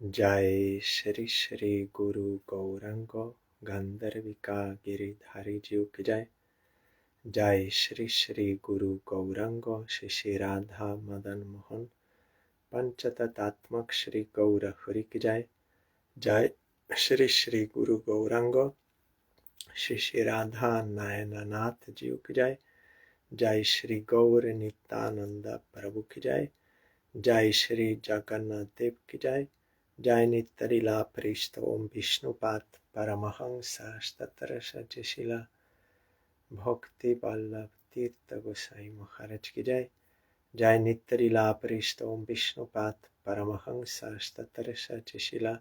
जय श्री श्री गुरु गौरांग गंधर्विका गिरिधारी जीव की जय। जय श्री श्री गुरु गौरांग श्री श्री राधा मदन मोहन पंचतत्त्वात्मक श्री गौर हरि की जय। जय श्री श्री गुरु गौरांग श्री श्री राधा नयननाथ जीव की जय। जय श्री गौर नित्यानंद प्रभु की जय। जय श्री जगन्नाथ देव की जय। जय नित्यलीला परिष्ठ ओम विष्णुपाद परमहंस तत्रस शिला भक्ति वल्लभ तीर्थ गोसाई महाराज की जय। जय नित्यलीला परिष्ठ ओम विष्णुपाद परमहंस तत्रस शिला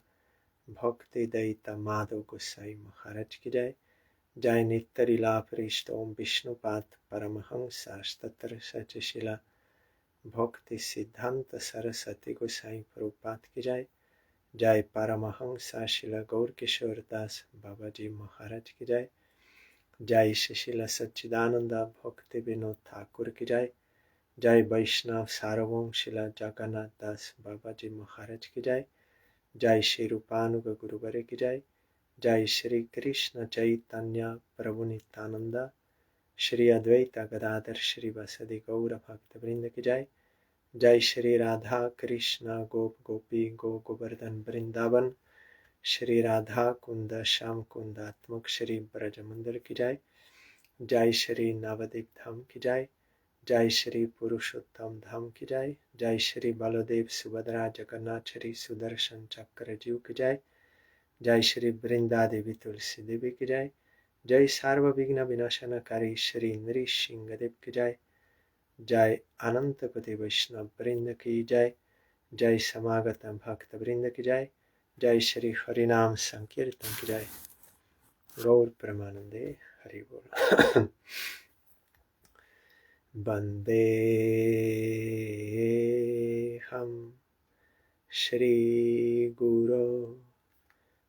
भक्ति दैता माधव गोसाई महाराज की जय। जय नित्यलीला परिष्ठ ओम विष्णुपाद परमहंस तत्रस शिला भक्ति सिद्धांत सरस्वती गोसाई प्रभुपाद की जय। जय परमहंस शिला गौर किशोर दास बाबा जी महाराज की जय। जय शिला सच्चिदानंद भक्ति विनोद ठाकुर की जय। जय वैष्णव सार्वभौम शिला जगन्नाथ दास बाबा जी महाराज की जय। जय श्री रूपानुग गुरुवरे की जय। जय श्री कृष्ण चैतन्य प्रभु नित्यानंद श्री अद्वैत गदाधर श्री वसदि गौर भक्त वृंद की जय। जय श्री राधा कृष्ण गोप गोपी गो गोवर्धन वृंदावन श्री राधा कुंद श्याम कुंदात्मक श्री ब्रज मंदिर की जय। जय श्री नवदीप धाम की जय। जय श्री पुरुषोत्तम धाम की जय। जय श्री बलदेव सुभद्रा जगन्नाथ श्री सुदर्शन चक्र जीव की जय। जय श्री वृंदा देवी तुलसी देवी की जय। जय सर्वविघ्न विनाशनकारी श्री नृसिंह देव की जय। जय अनंत कोटि वैष्णव वृंद की जय। जय समागत भक्त वृंद की जय। जय श्री हरिनाम संकीर्तन की जय। गौर प्रेमानंदे हरि बोल। वंदे हम श्री गुरो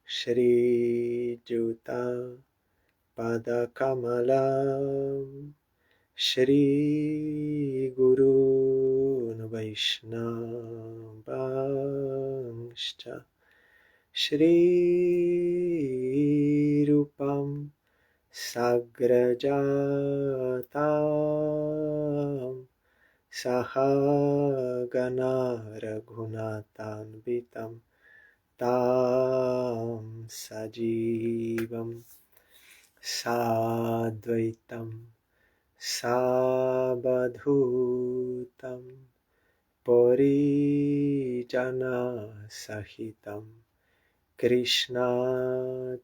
श्री जुता पद कमलम श्री गुरून् वैष्णवांश्च श्री रूपं साग्रजातां सहगना रघुनाथान्वितं तां सजीवं साद्वैतं सावधूतं परिजनसहितं कृष्ण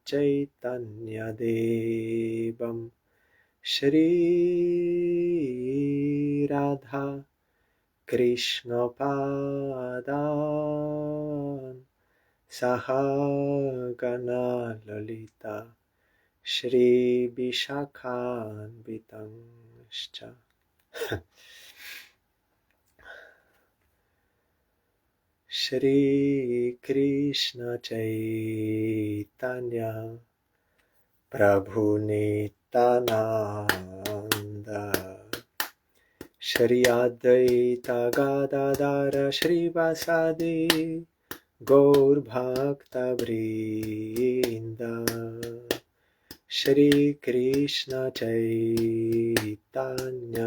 चैतन्यदेवं श्री राधा कृष्णपादान् सहगना ललिता श्री विशाखान्वितंश्च। श्री कृष्ण चैतन्य प्रभु नित्यानंद श्री अद्वैत गदाधर श्रीवासादि गौर भक्त वृंद श्री कृष्ण चैतन्य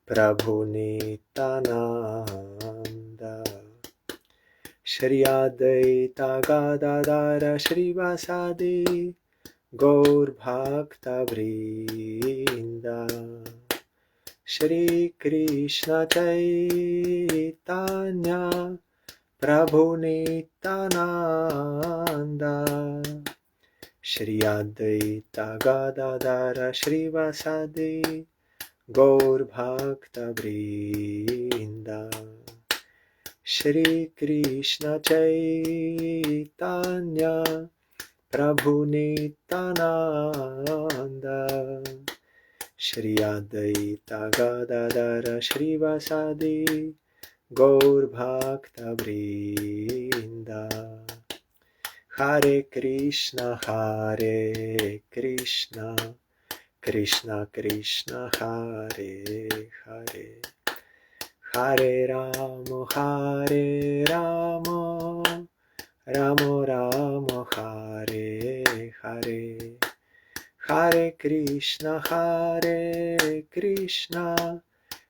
प्रभु नित्यानंद श्री अद्वैत गदाधर श्रीवासादि गौर भक्त वृंद श्री कृष्ण चैतन्य प्रभु नित्यानंद श्री अद्वैत गदाधर श्रीवासादि गौर भक्त वृंद श्री कृष्ण चैतन्य प्रभु नित्यानंद श्री अद्वैत गदाधर श्रीवासादि गौर भक्त वृंद। हरे Krishna Krishna Krishna Hare Hare Hare Ram Ramo Ramo Hare Hare, Hare Krishna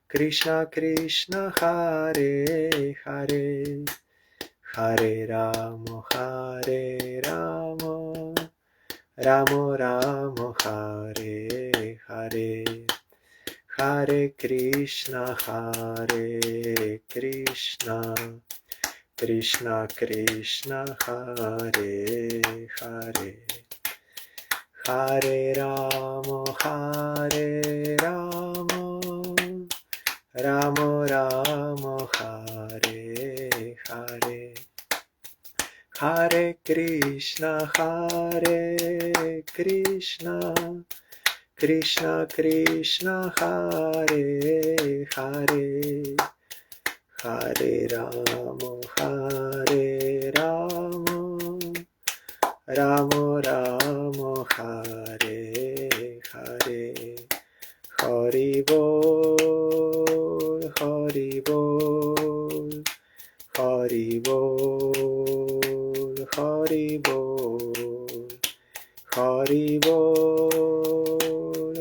Krishna Krishna Hare Hare, Hare Ramo Ramo Ramo Hare Hare, Hare Krishna Krishna Krishna Hare Hare, Hare Ramo Ramo Ramo Hare Hare, Hare Krishna Krishna Krishna Hare Hare, Hare Ramo Ramo Ramo Hare Hare, Hari Bol, Hari Bol, Hari Bol, Hari Bol, Hari Bol,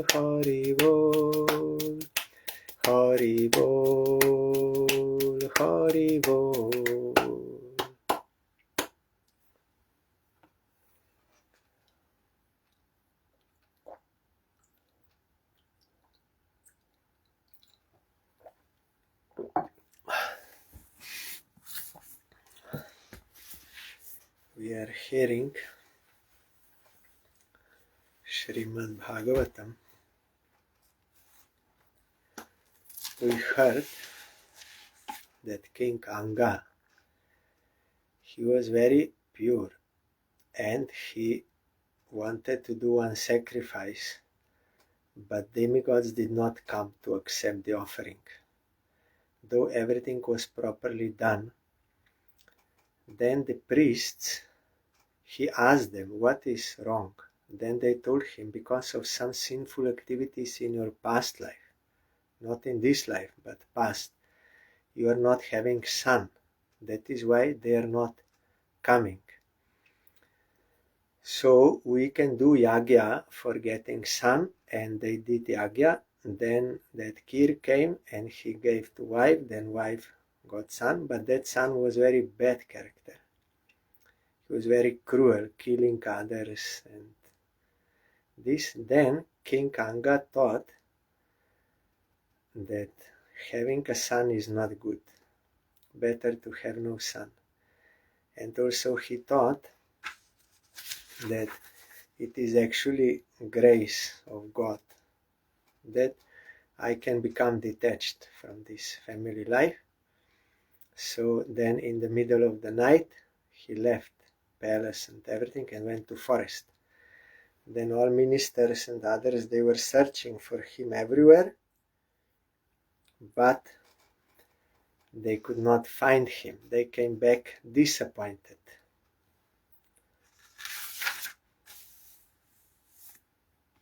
Hari Bol, Hari Bol, Hari Bol. We are hearing SRIMAD BHAGAVATAM. We heard that King Anga, he was very pure and he wanted to do one sacrifice, but demigods did not come to accept the offering. Though everything was properly done, then the priests, he asked them, what is wrong? Then they told him, because of some sinful activities in your past life, not in this life, but past, you are not having son. That is why they are not coming. So we can do yagya for getting son, and they did yagya. Then that Kir came and he gave to wife, then wife got son, but that son was very bad character. He was very cruel, killing others and this. Then King Anga thought that having a son is not good. Better to have no son. And also he thought that it is actually grace of God that I can become detached from this family life. So then in the middle of the night he left palace and everything and went to forest. Then all ministers and others, they were searching for him everywhere, but they could not find him. They came back disappointed.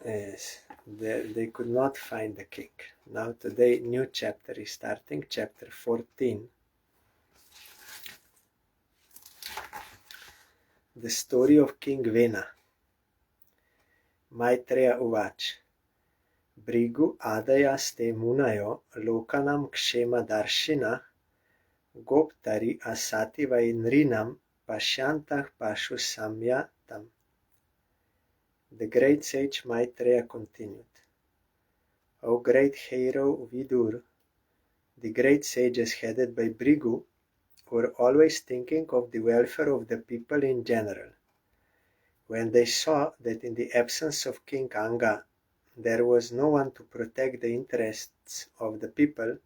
Yes, they could not find the king. Now today new chapter is starting, chapter 14. The story of King Vena. Maitreya Uvach. Brigu adayaste munayo lokanam kshema darshina goptari asati vainrinam pashyantah pashu samyatam. The great sage Maitreya continued, O great hero Vidur, the great sages headed by Brigu were always thinking of the welfare of the people in general. When they saw that in the absence of King Anga there was no one to protect the interests of the people,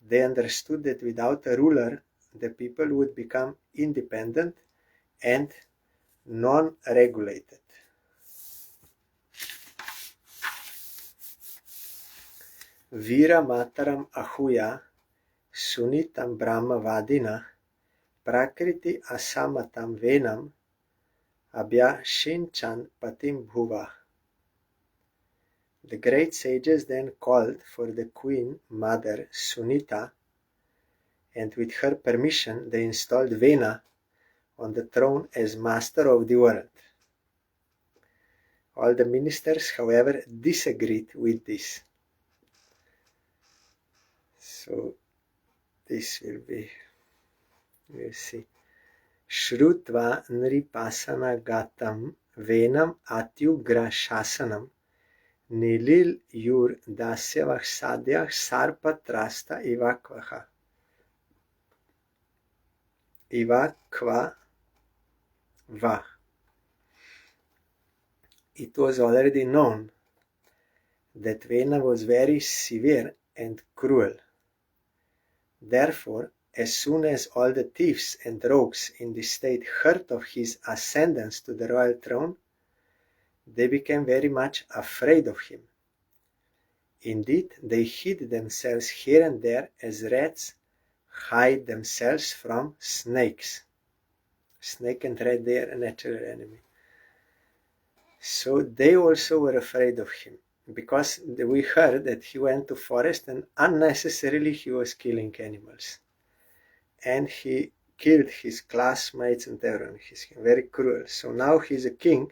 they understood that without a ruler the people would become independent and non-regulated. Vira mataram ahuya sunitam brahma vadina prakriti asamatam venam abhya shinchan patim bhuva. The great sages then called for the queen mother Sunita, and with her permission they installed Vena on the throne as master of the world. All the ministers, however, disagreed with this. So this will be, you see, Shrutva nripasana gatam venam atyugra shasanam nilil yur dasyavah sadyah sarpatrasta ivakva va. It was already known that Vena was very severe and cruel. Therefore, as soon as all the thieves and rogues in the state heard of his ascendance to the royal throne, they became very much afraid of him. Indeed, they hid themselves here and there as rats hide themselves from snakes. Snake and rat, they are a natural enemy. So they also were afraid of him, because we heard that he went to forest and unnecessarily he was killing animals. And he killed his classmates and everyone. He's very cruel. So now he's a king.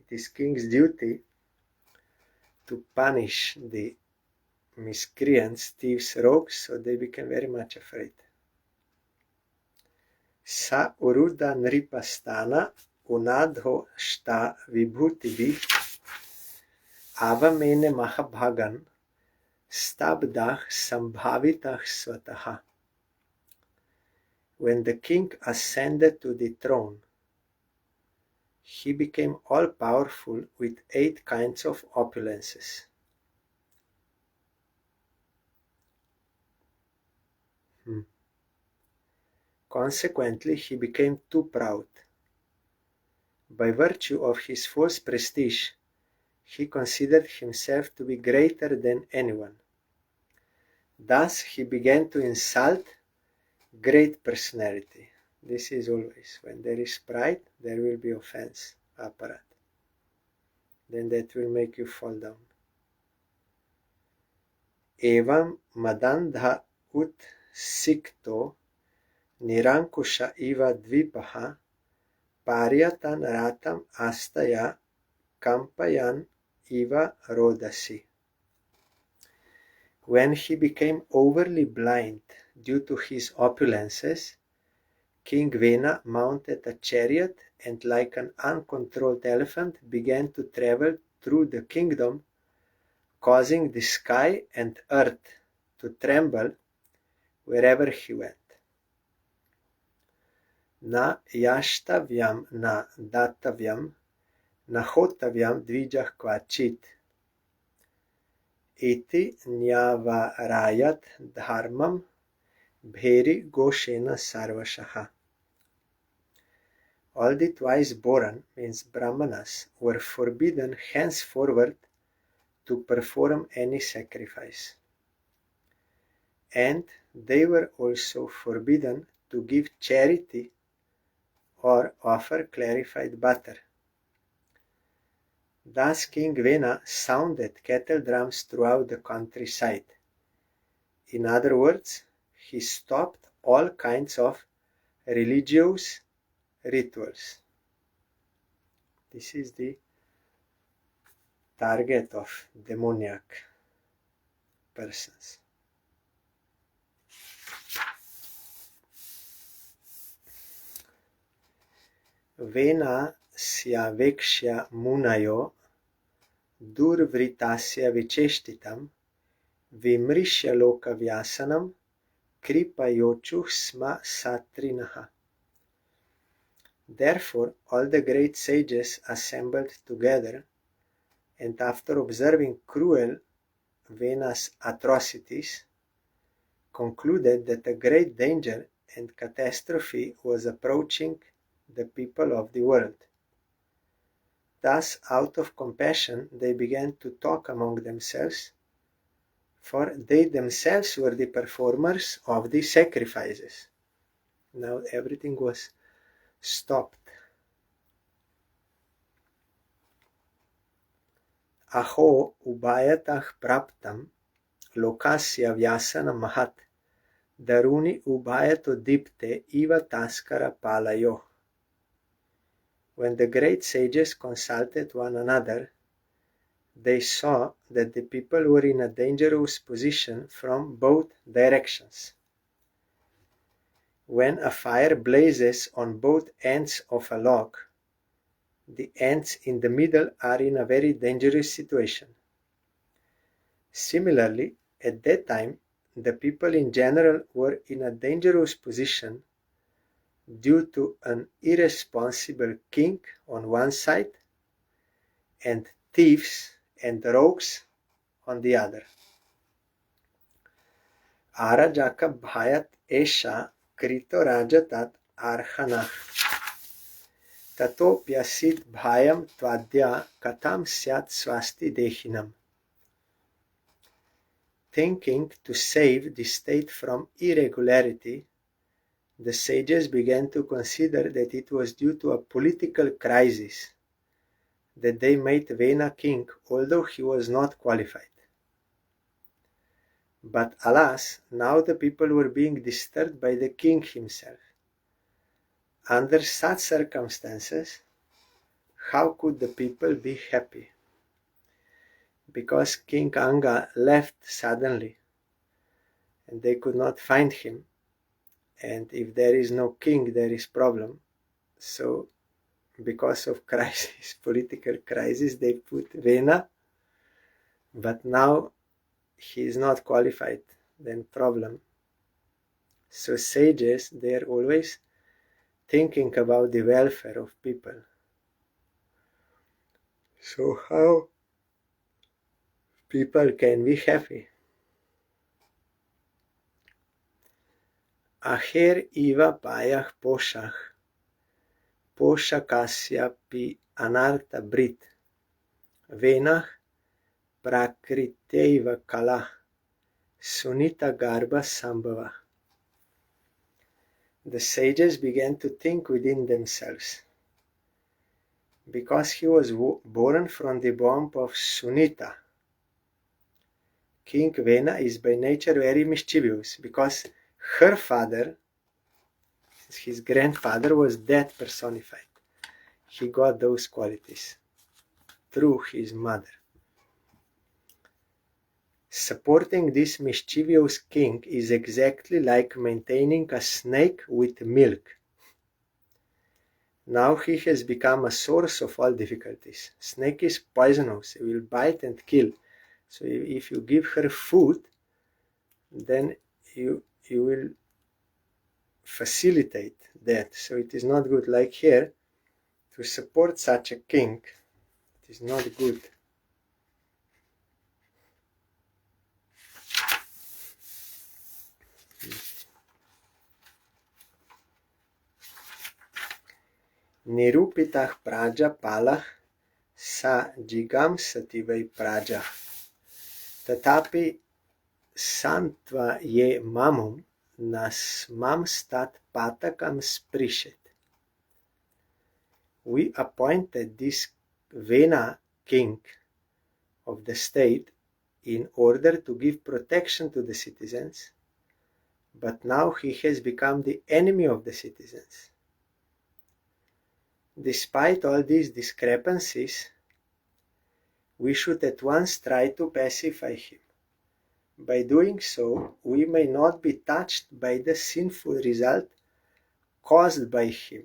It is king's duty to punish the miscreants, thieves, rogues, so they became very much afraid. Sa uruda nripastana unadho shta vibhutibi avamene mahabhagan stabdah sambhavitah swataha. When the king ascended to the throne, he became all-powerful with 8 kinds of opulences. Consequently, he became too proud. By virtue of his false prestige, he considered himself to be greater than anyone. Thus, he began to insult great personality. This is always, when there is pride, there will be offense, aparat. Then that will make you fall down. Evam Madan dha ut sikto nirankusha iva dvipaha paryatan ratam astaya kampayan iva rodasi. When he became overly blind due to his opulences, King Vena mounted a chariot and like an uncontrolled elephant began to travel through the kingdom, causing the sky and earth to tremble wherever he went. Na yashtavyam na datavyam na hotavyam dvijah kvachit iti nyavarayat dharmam bheri goshena sarvashaha. All the twice born, means brahmanas, were forbidden henceforward to perform any sacrifice. And they were also forbidden to give charity or offer clarified butter. Thus King Vena sounded kettle drums throughout the countryside. In other words, he stopped all kinds of religious rituals. This is the target of demoniac persons. Vena syavekshya munayo durvritasya vicheshtitam vimrishya loka vyasanam kripayochuh sma satrinaha. Therefore all the great sages assembled together, and after observing cruel Vena's atrocities, concluded that a great danger and catastrophe was approaching the people of the world. Thus, out of compassion, they began to talk among themselves, for they themselves were the performers of the sacrifices. Now everything was stopped. Aho ubayatah praptam lokasya vyasana mahat daruni ubayato dipte iva taskara palayo. When the great sages consulted one another, they saw that the people were in a dangerous position from both directions. When a fire blazes on both ends of a log, the ends in the middle are in a very dangerous situation. Similarly, at that time, the people in general were in a dangerous position due to an irresponsible king on one side and thieves and rogues on the other. Arajaka bhayat esha krito rajatat arhanah. Tato pyasid bhayam tvadya katam syat swasti dehinam. Thinking to save the state from irregularity, the sages began to consider that it was due to a political crisis that they made Vena king, although he was not qualified. But alas, now the people were being disturbed by the king himself. Under such circumstances, how could the people be happy? Because King Anga left suddenly, and they could not find him. And if there is no king, there is problem. So, because of crisis, political crisis, they put Vena. But now he is not qualified, then problem. So sages, they are always thinking about the welfare of people. So how people can be happy? Aher iva payah poshach, poshakasya pi anarta brit, venach prakriteiva kala, sunita garba sambhava. The sages began to think within themselves. Because he was born from the womb of Sunita, King Vena is by nature very mischievous, because her father, his grandfather, was death personified. He got those qualities through his mother. Supporting this mischievous king is exactly like maintaining a snake with milk. Now he has become a source of all difficulties. Snake is poisonous, it will bite and kill. So if you give her food, then you will facilitate that. So it is not good. Like here, to support such a king, it is not good. Nirupitah praja palah sa jigam sativai praja. Tatapi santva ye mamum nasmam stat patakam sprishet. We appointed this Vena king of the state in order to give protection to the citizens, but now he has become the enemy of the citizens. Despite all these discrepancies, we should at once try to pacify him. By doing so, we may not be touched by the sinful result caused by him.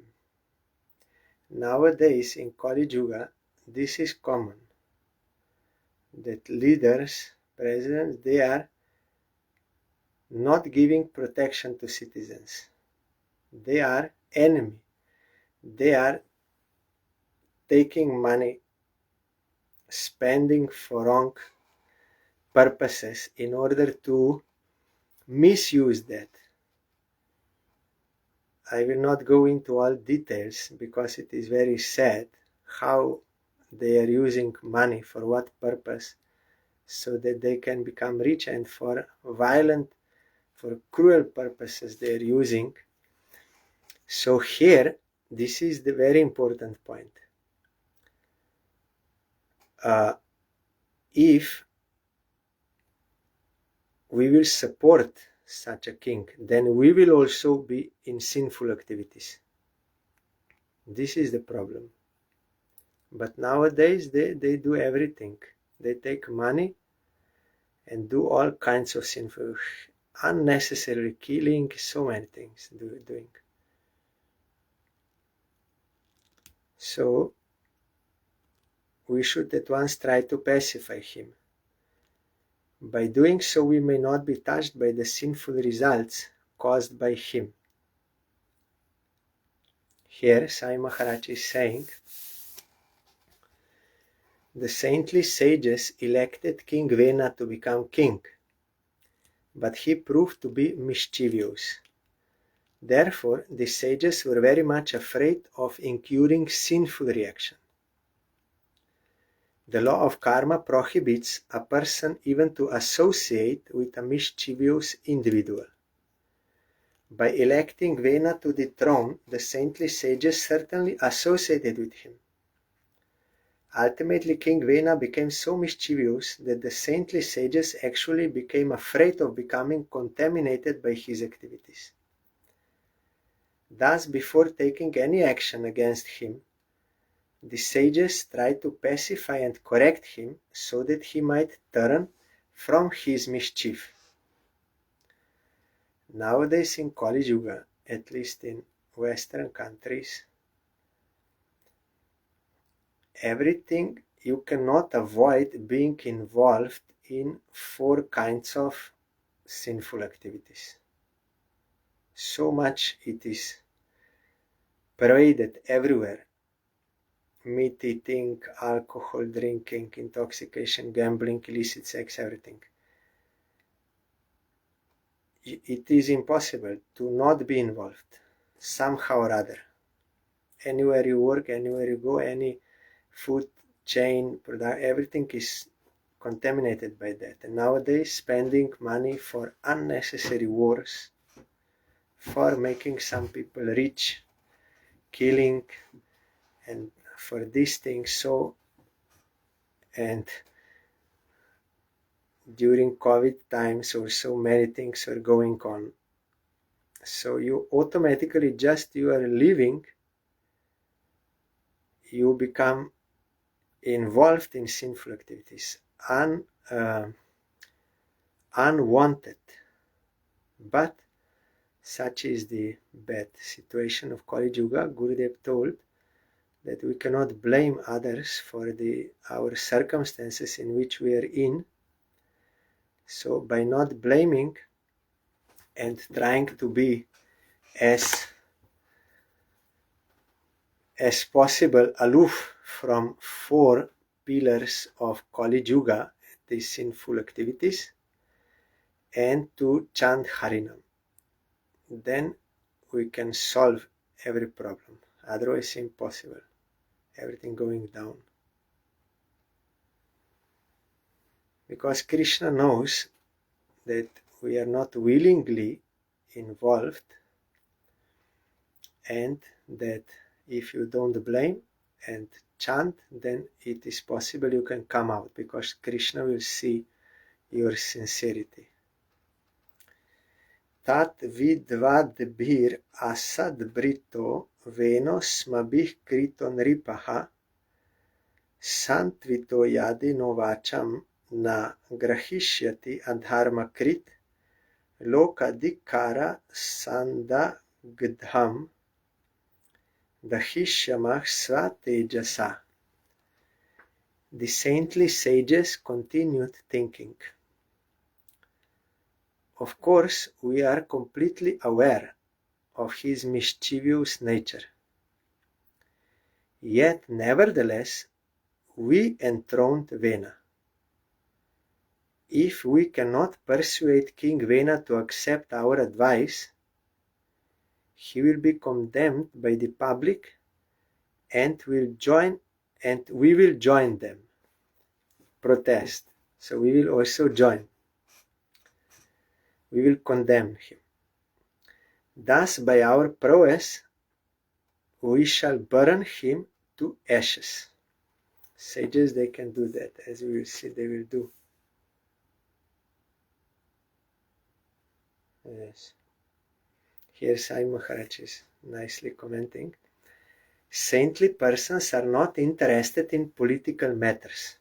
Nowadays, in Kali Yuga, this is common, that leaders, presidents, they are not giving protection to citizens. They are enemy. They are taking money, spending for wrong purposes in order to misuse that. I will not go into all details because it is very sad how they are using money, for what purpose, so that they can become rich, and for violent, for cruel purposes they are using. So here, this is the very important point. If we will support such a king, then we will also be in sinful activities. This is the problem. But nowadays they do everything. They take money and do all kinds of sinful, unnecessary killing, so many things doing. So we should at once try to pacify him. By doing so, we may not be touched by the sinful results caused by him. Here, Sai Maharaj is saying, the saintly sages elected King Vena to become king, but he proved to be mischievous. Therefore, the sages were very much afraid of incurring sinful reaction. The law of karma prohibits a person even to associate with a mischievous individual. By electing Vena to the throne, the saintly sages certainly associated with him. Ultimately, King Vena became so mischievous that the saintly sages actually became afraid of becoming contaminated by his activities. Thus, before taking any action against him, the sages tried to pacify and correct him so that he might turn from his mischief. Nowadays in Kali Yuga, at least in Western countries, everything you cannot avoid being involved in 4 kinds of sinful activities. So much it is paraded everywhere. Meat eating, alcohol drinking, intoxication, gambling, illicit sex, everything. It is impossible to not be involved, somehow or other. Anywhere you work, anywhere you go, any food chain, product, everything is contaminated by that. And nowadays, spending money for unnecessary wars, for making some people rich, killing, and for these things. So, and during COVID times or so many things are going on. So you automatically you are living, you become involved in sinful activities, unwanted. But such is the bad situation of Kali Yuga. Gurudev told that we cannot blame others for our circumstances in which we are in. So by not blaming and trying to be as possible aloof from 4 pillars of Kali Yuga, these sinful activities, and to chant Harinam, then we can solve every problem. Otherwise, impossible. Everything going down. Because Krishna knows that we are not willingly involved, and that if you don't blame and chant, then it is possible you can come out, because Krishna will see your sincerity. Tat vidvadbhir asad brito venos mabih kriton ripaha santvito yadi novacham na grahishyati adharma krit lokadikara sandagdham dahishyamah svatejasa. The saintly sages continued thinking. Of course, we are completely aware of his mischievous nature. Yet, nevertheless, we enthroned Vena. If we cannot persuade King Vena to accept our advice, he will be condemned by the public, and we will join them. Protest. So we will also join. We will condemn him. Thus, by our prowess, we shall burn him to ashes. Sages, they can do that, as we will see they will do. Yes. Here Sai Maharaj is nicely commenting. saintly persons are not interested in political matters.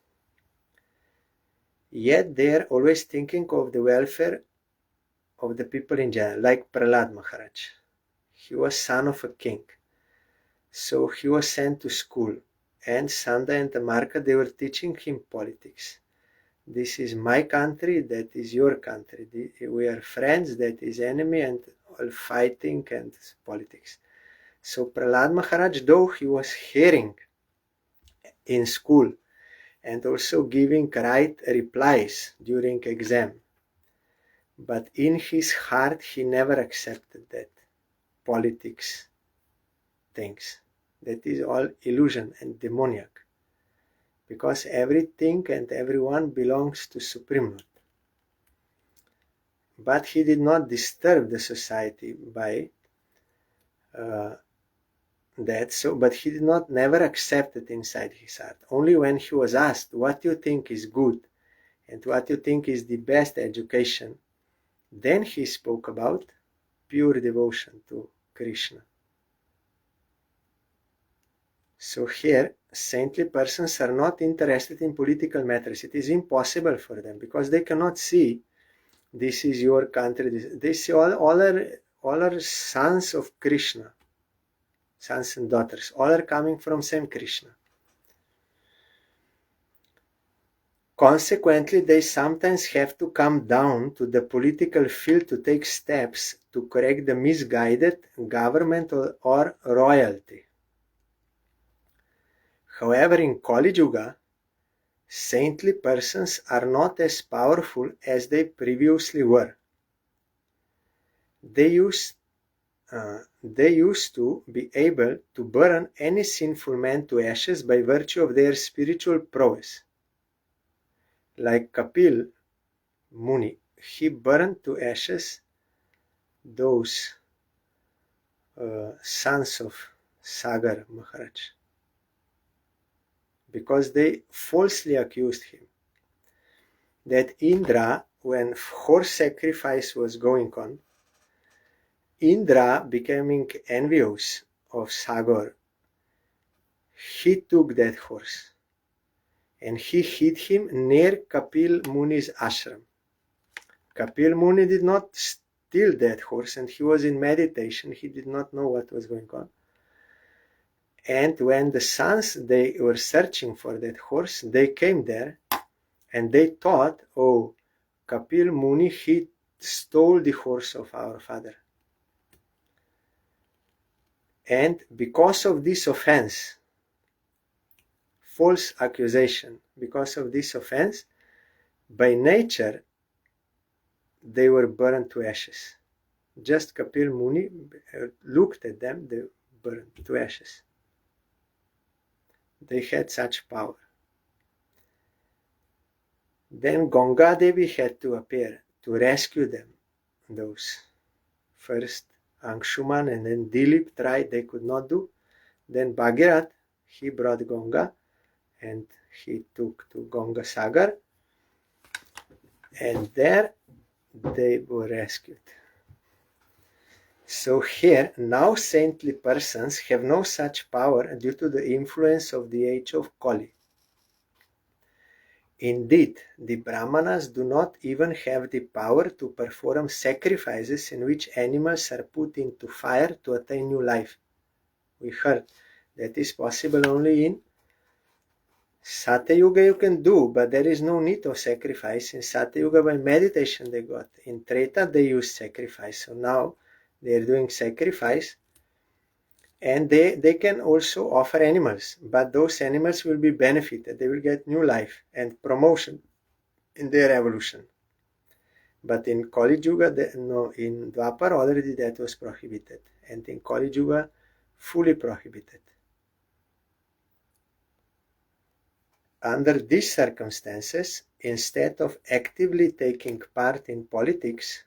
Yet they are always thinking of the welfare of the people in general, like Prahlad Maharaj. He was son of a king. So he was sent to school, and Sanda and Tamarka, they were teaching him politics. This is my country, that is your country. We are friends, that is enemy, and all fighting and politics. So Prahlad Maharaj, though he was hearing in school and also giving right replies during exam, but in his heart he never accepted that politics things. That is all illusion and demoniac, because everything and everyone belongs to Supreme Lord. But he did not disturb the society by that. So, but he did not never accept it inside his heart. Only when he was asked what you think is good and what you think is the best education, then he spoke about pure devotion to Krishna. So here, saintly persons are not interested in political matters. It is impossible for them, because they cannot see this is your country. They see all are sons of Krishna, sons and daughters. All are coming from same Krishna. Consequently, they sometimes have to come down to the political field to take steps to correct the misguided government or royalty. However, in Kali Yuga, saintly persons are not as powerful as they previously were. They used to be able to burn any sinful man to ashes by virtue of their spiritual prowess. Like Kapil Muni, he burned to ashes those sons of Sagar Maharaj, because they falsely accused him that Indra, when horse sacrifice was going on, Indra, becoming envious of Sagar, he took that horse and he hid him near Kapil Muni's ashram. Kapil Muni did not steal that horse, and he was in meditation. He did not know what was going on. And when the sons, they were searching for that horse, they came there and they thought, oh, Kapil Muni, he stole the horse of our father. And because of this offense, false accusation, because of this offense, by nature, they were burned to ashes. Just Kapil Muni looked at them, they burned to ashes. They had such power. Then Ganga Devi had to appear to rescue them. Those first Anshuman and then Dilip tried, they could not do. Then Bhagirath, he brought Ganga and he took to Ganga Sagar, and there they were rescued. So here, now saintly persons have no such power due to the influence of the age of Kali. Indeed, the Brahmanas do not even have the power to perform sacrifices in which animals are put into fire to attain new life. We heard that is possible only in Satya Yuga you can do, but there is no need of sacrifice. In Satya Yuga by meditation they got. In Treta they use sacrifice. So now they are doing sacrifice, and they can also offer animals, but those animals will be benefited. They will get new life and promotion in their evolution. But in Kali Yuga, no, in Dwapar already that was prohibited, and in Kali Yuga fully prohibited. Under these circumstances, instead of actively taking part in politics,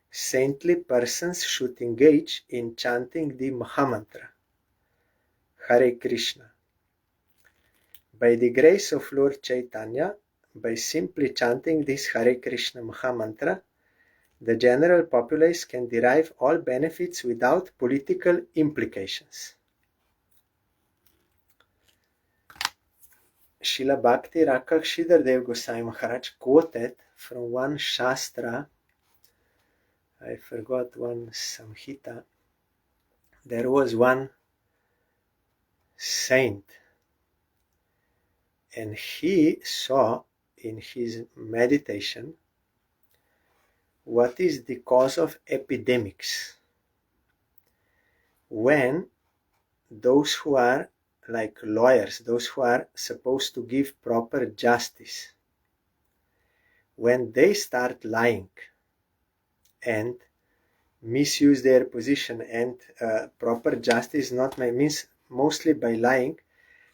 saintly persons should engage in chanting the Mahamantra, Hare Krishna. By the grace of Lord Chaitanya, by simply chanting this Hare Krishna Mahamantra, the general populace can derive all benefits without political implications. Srila Bhakti Rakshidhar Dev Goswami Maharaj quoted from one Shastra, I forgot, one Samhita. There was one saint, and he saw in his meditation what is the cause of epidemics. When those who are like lawyers, those who are supposed to give proper justice, when they start lying and misuse their position, and proper justice not means mostly by lying,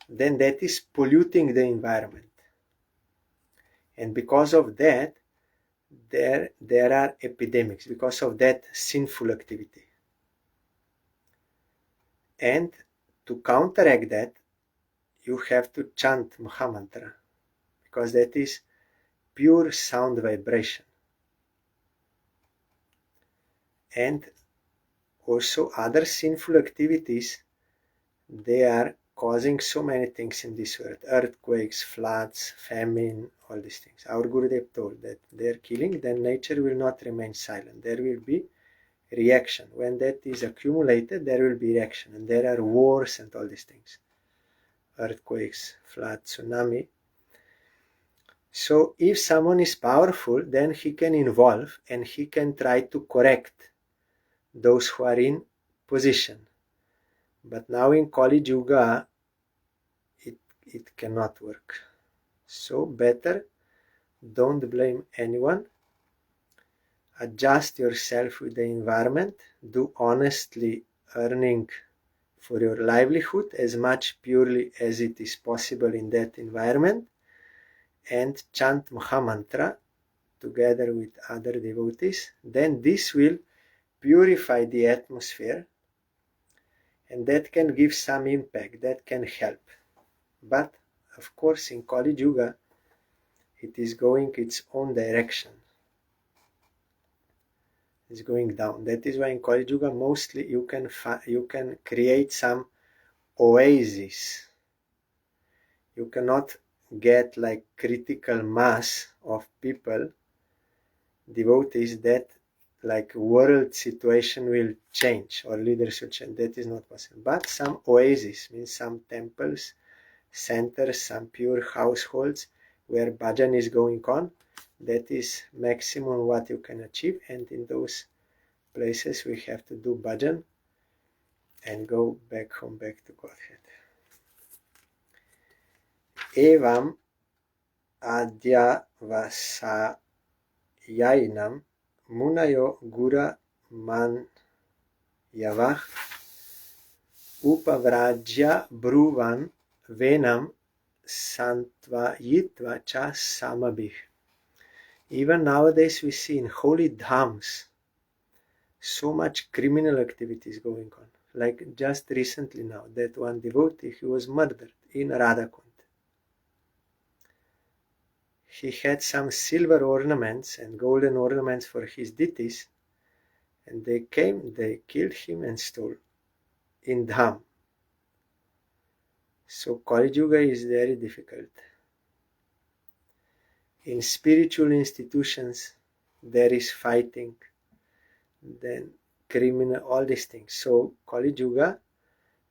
then that is polluting the environment. And because of that, there are epidemics, because of that sinful activity. And to counteract that, you have to chant Mahamantra, because that is pure sound vibration. And also other sinful activities, they are causing so many things in this world: earthquakes, floods, famine, all these things. Our Gurudev told that they are killing, then nature will not remain silent. There will be reaction. When that is accumulated, there will be reaction, and there are wars and all these things. Earthquakes, flood, tsunami. So if someone is powerful, then he can involve and he can try to correct those who are in position. But now in Kali Yuga, it cannot work. So better don't blame anyone. Adjust yourself with the environment. Do honestly earning for your livelihood as much purely as it is possible in that environment, and chant Mahamantra together with other devotees. Then this will purify the atmosphere, and that can give some impact, that can help. But of course in Kali Yuga it is going its own direction. It's going down. That is why in Kali Yuga mostly you can create some oasis. You cannot get like critical mass of people, devotees, that like world situation will change or leaders will change. That is not possible. But some oasis means some temples, centers, some pure households where bhajan is going on. That is maximum what you can achieve, and in those places we have to do bhajan and go back home, back to Godhead. Evam adhyavasayainam munayo gura man yavah upavrajya bruvan venam santvayitva cha samabih. Even nowadays we see in holy dhams so much criminal activities going on. Like just recently now, that one devotee, he was murdered in Radhakund. He had some silver ornaments and golden ornaments for his deities, and they came, they killed him and stole in dham. So Kali Yuga is very difficult. In spiritual institutions there is fighting, then criminal, all these things. So Kali Yuga,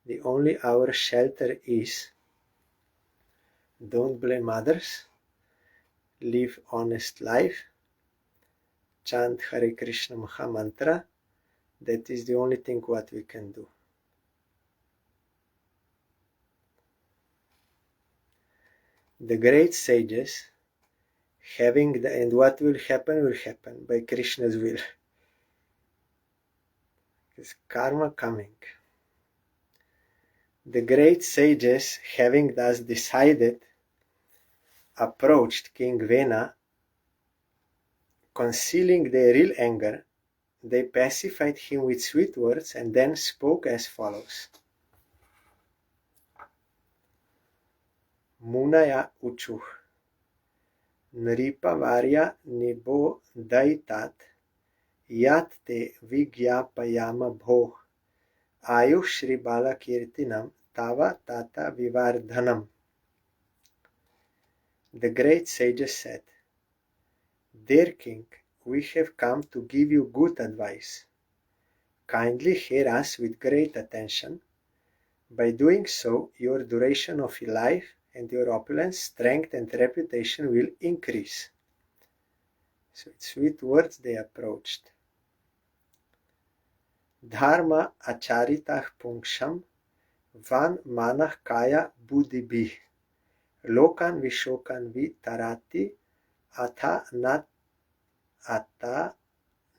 the only our shelter is don't blame others, live honest life, chant Hare Krishna Mahamantra. That is the only thing what we can do. The great sages having and what will happen by Krishna's will. It's karma coming. The great sages, having thus decided, approached King Vena, concealing their real anger. They pacified him with sweet words and then spoke as follows. Munaya uchuh Nripa varya nibo daitat yat te vigyapayama bho ayuh shri bala kirtinam tava tata vivardhanam. The great sages said, "Dear king, we have come to give you good advice. Kindly hear us with great attention. By doing so, your duration of life and your opulence, strength and reputation will increase." So with sweet words they approached. Dharma acharitah pungsham van manah kaya buddhibih lokan vishokan vitarati atha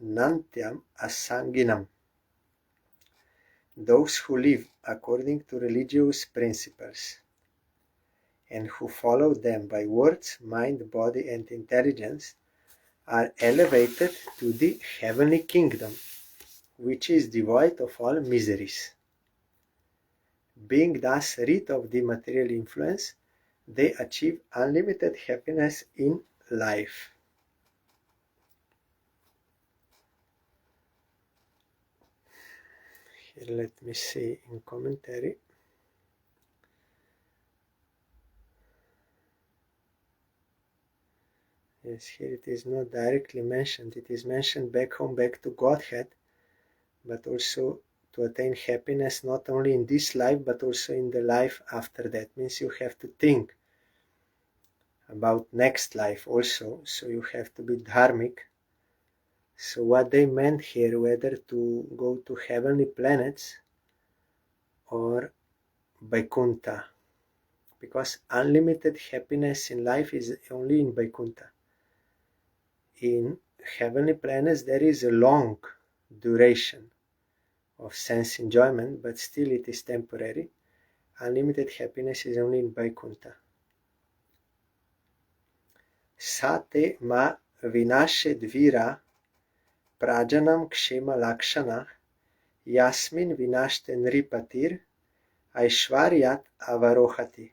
nantyam asanginam. Those who live according to religious principles and who follow them by words, mind, body, and intelligence are elevated to the heavenly kingdom, which is devoid of all miseries. Being thus rid of the material influence, they achieve unlimited happiness in life. Here, let me see in commentary. Yes, here it is not directly mentioned. It is mentioned back home, back to Godhead, but also to attain happiness not only in this life, but also in the life after that. Means you have to think about next life also, so you have to be dharmic. So what they meant here, whether to go to heavenly planets or Vaikuntha, because unlimited happiness in life is only in Vaikuntha. In heavenly planets there is a long duration of sense enjoyment, but still it is temporary. Unlimited happiness is only in Vaikuntha. Sate ma vinashe dvira prajanam kshema lakshana yasmin vinashte nripatir aishvaryat avarohati.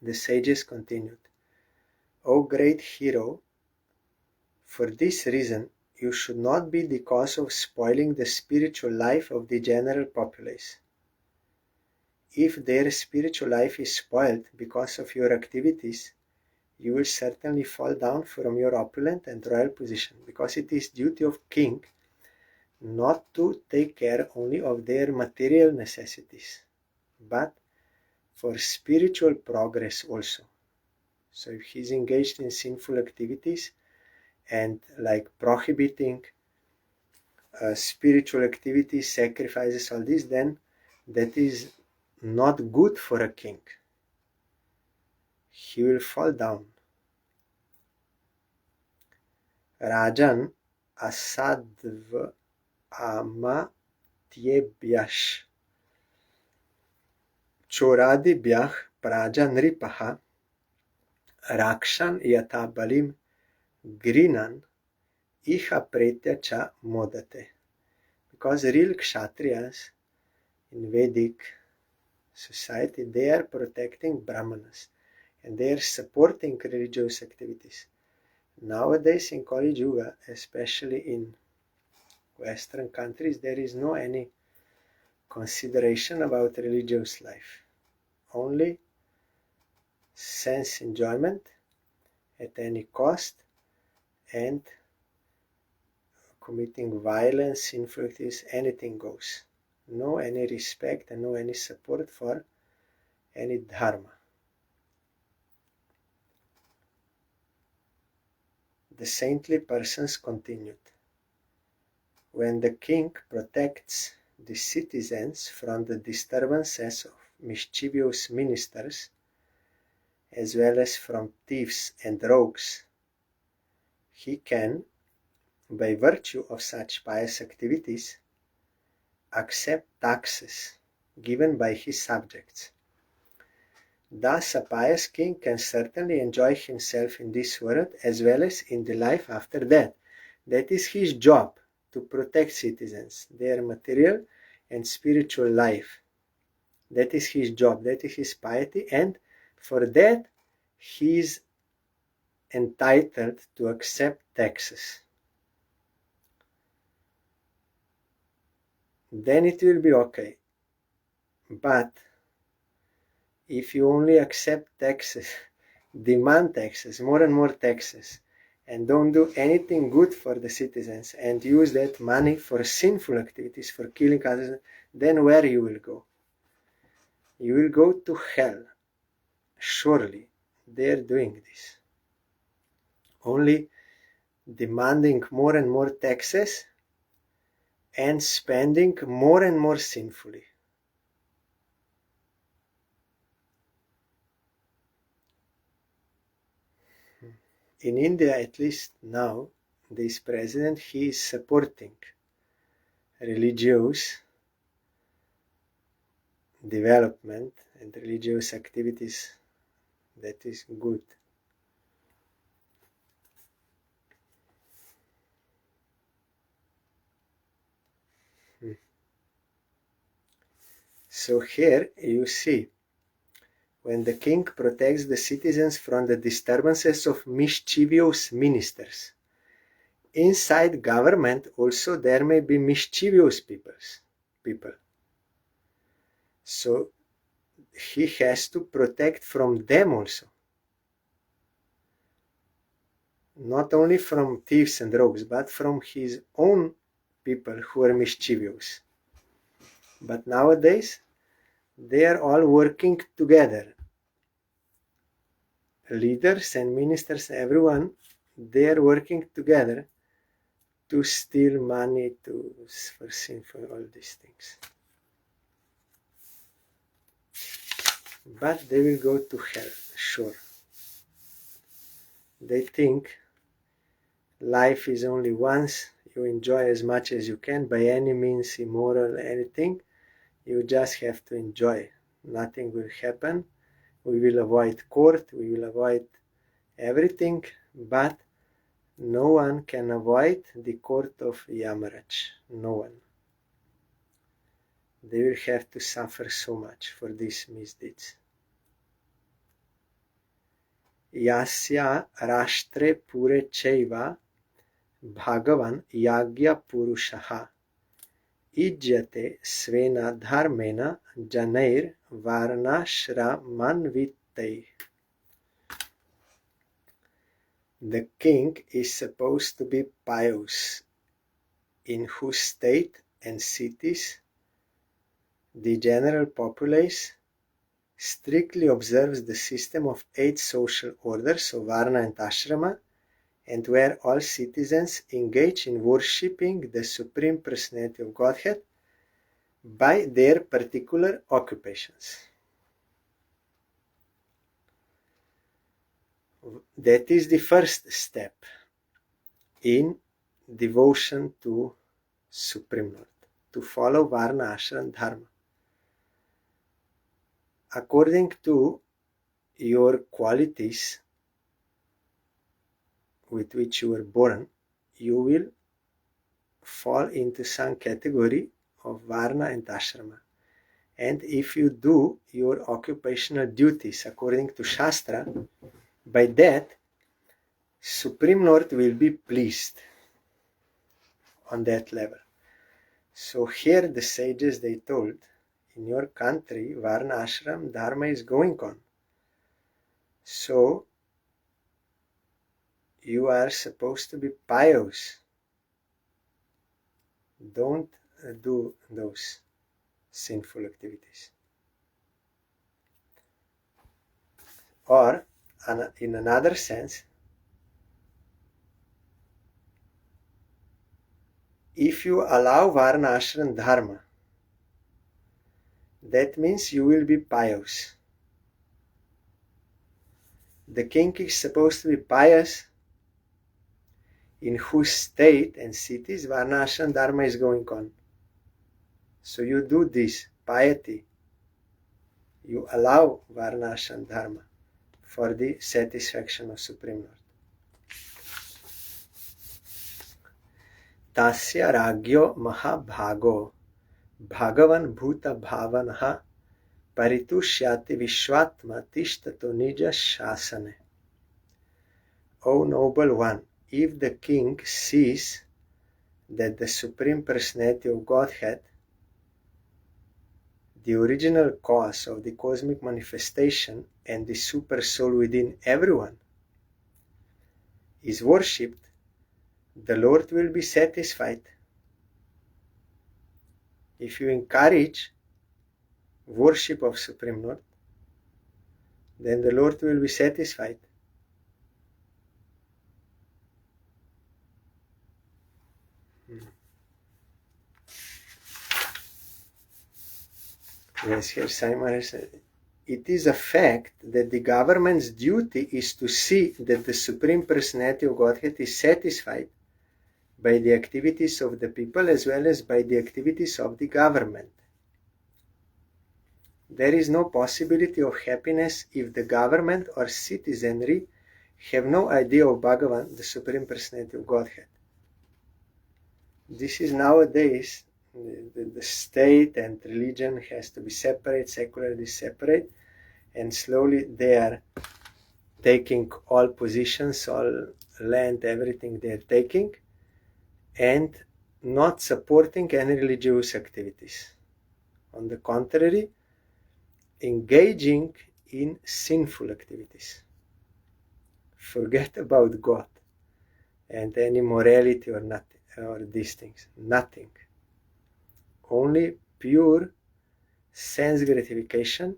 The sages continued, O great hero, for this reason you should not be the cause of spoiling the spiritual life of the general populace. If their spiritual life is spoiled because of your activities, you will certainly fall down from your opulent and royal position, because it is duty of king not to take care only of their material necessities, but for spiritual progress also. So if he is engaged in sinful activities and like prohibiting spiritual activities, sacrifices, all this, then that is not good for a king. He will fall down. Rajan asadv amatyebhyash choradibhyah prajanripaha rakshan yata balim grinan iha pretya cha modate. Because real kshatriyas in Vedic society, they are protecting brahmanas and they are supporting religious activities. Nowadays in Kali Yuga, especially in Western countries, there is no any consideration about religious life. Only sense enjoyment at any cost and committing violence, sinful activities, anything goes. No any respect and no any support for any dharma. The saintly persons continued, when the king protects the citizens from the disturbances of mischievous ministers, as well as from thieves and rogues, he can, by virtue of such pious activities, accept taxes given by his subjects. Thus a pious king can certainly enjoy himself in this world as well as in the life after death. That is his job, to protect citizens, their material and spiritual life. That is his job, that is his piety, and for that he is entitled to accept taxes. Then it will be okay. But if you only accept taxes demand taxes, more and more taxes, and don't do anything good for the citizens, and use that money for sinful activities, for killing others, then where you will go? You will go to hell. Surely they are doing this. Only demanding more and more taxes and spending more and more sinfully. In India, at least now, this president, he is supporting religious development and religious activities. That is good. So here you see, when the king protects the citizens from the disturbances of mischievous ministers, inside government also there may be mischievous people. So he has to protect from them also. Not only from thieves and rogues, but from his own people who are mischievous. But nowadays, they are all working together. Leaders and ministers, everyone, they are working together to steal money, for sinful, all these things. But they will go to hell, sure. They think life is only once, you enjoy as much as you can, by any means, immoral, anything, you just have to enjoy. Nothing will happen. We will avoid court, we will avoid everything, but no one can avoid the court of Yamaraj. No one. They will have to suffer so much for these misdeeds. Yasya rashtre pure chaiva bhagavan yagya purushaha ijyate svena dharmena janair varnashramanvittai. The king is supposed to be pious, in whose state and cities the general populace strictly observes the system of 8 social orders of Varna and Ashrama, and where all citizens engage in worshipping the Supreme Personality of Godhead by their particular occupations. That is the first step in devotion to Supreme Lord, to follow Varna, Ashram, Dharma. According to your qualities with which you were born, you will fall into some category of Varna and Ashrama. And if you do your occupational duties according to Shastra, by that, Supreme Lord will be pleased on that level. So here the sages, they told, in your country, Varna, Ashram, Dharma is going on. So you are supposed to be pious. Don't do those sinful activities. Or, in another sense, if you allow Varna, Ashram, Dharma, that means you will be pious. The king is supposed to be pious, in whose state and cities Varna, Ashram, Dharma is going on. So you do this, piety. You allow Varna, Ashram, Dharma for the satisfaction of Supreme Lord. Tasya ragyo mahabhago bhagavan bhuta bhavanaha paritushyati vishwatma tishtato nija shasane. O noble one, if the king sees that the Supreme Personality of Godhead, the original cause of the cosmic manifestation and the super soul within everyone, is worshipped, the Lord will be satisfied. If you encourage worship of Supreme Lord, then the Lord will be satisfied. Yes, here Simon says, it is a fact that the government's duty is to see that the Supreme Personality of Godhead is satisfied by the activities of the people as well as by the activities of the government. There is no possibility of happiness if the government or citizenry have no idea of Bhagavan, the Supreme Personality of Godhead. This is nowadays, the state and religion has to be separate, secularly separate, and slowly they are taking all positions, all land, everything they are taking, and not supporting any religious activities. On the contrary, engaging in sinful activities. Forget about God and any morality or nothing, or these things. Nothing. Only pure sense gratification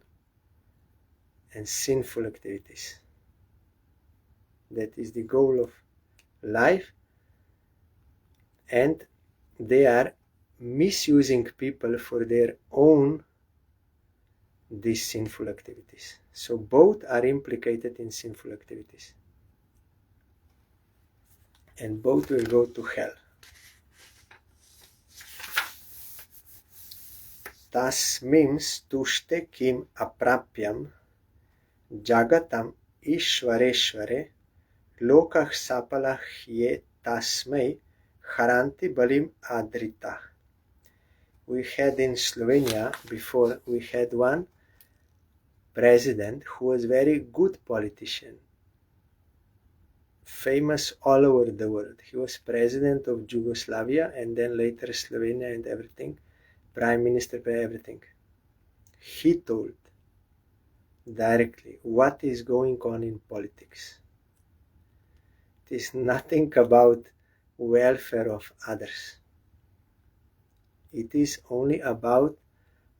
and sinful activities. That is the goal of life, and they are misusing people for their own these sinful activities. So both are implicated in sinful activities, and both will go to hell. Tasmim stushte kim aprapyam jagatam ishvareshvare lokah sapalach ye tasmei haranti balim adrita. We had in Slovenia before, we had one president who was very good politician, famous all over the world. He was president of Yugoslavia and then later Slovenia and everything, prime minister, everything. He told directly what is going on in politics. It is nothing about welfare of others. It is only about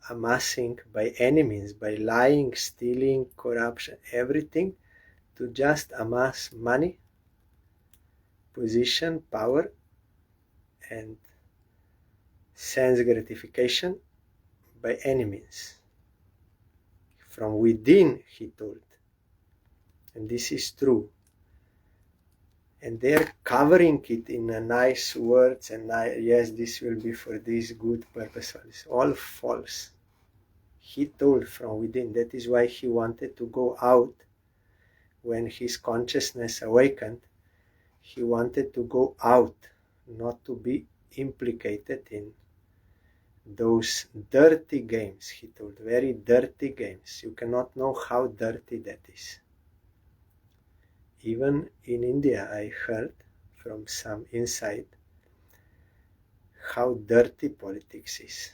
amassing by any means, by lying, stealing, corruption, everything, to just amass money, position, power, and sense gratification by any means. From within, he told. And this is true. And they're covering it in a nice words and yes, this will be for this good purpose. It's all false. He told from within. That is why he wanted to go out when his consciousness awakened. He wanted to go out, not to be implicated in those dirty games, he told. Very dirty games. You cannot know how dirty that is. Even in India, I heard from some inside how dirty politics is.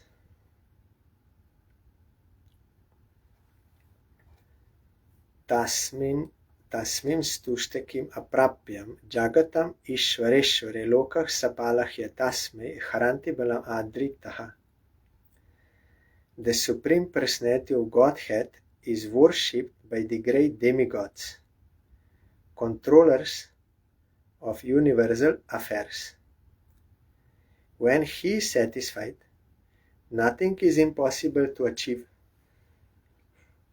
Tasmim stushtakim aprapyam jagatam ishvareshvare lokah sapalahya tasme haranti balam adritaha. The Supreme Personality of Godhead is worshipped by the great demigods, controllers of universal affairs. When he is satisfied, nothing is impossible to achieve.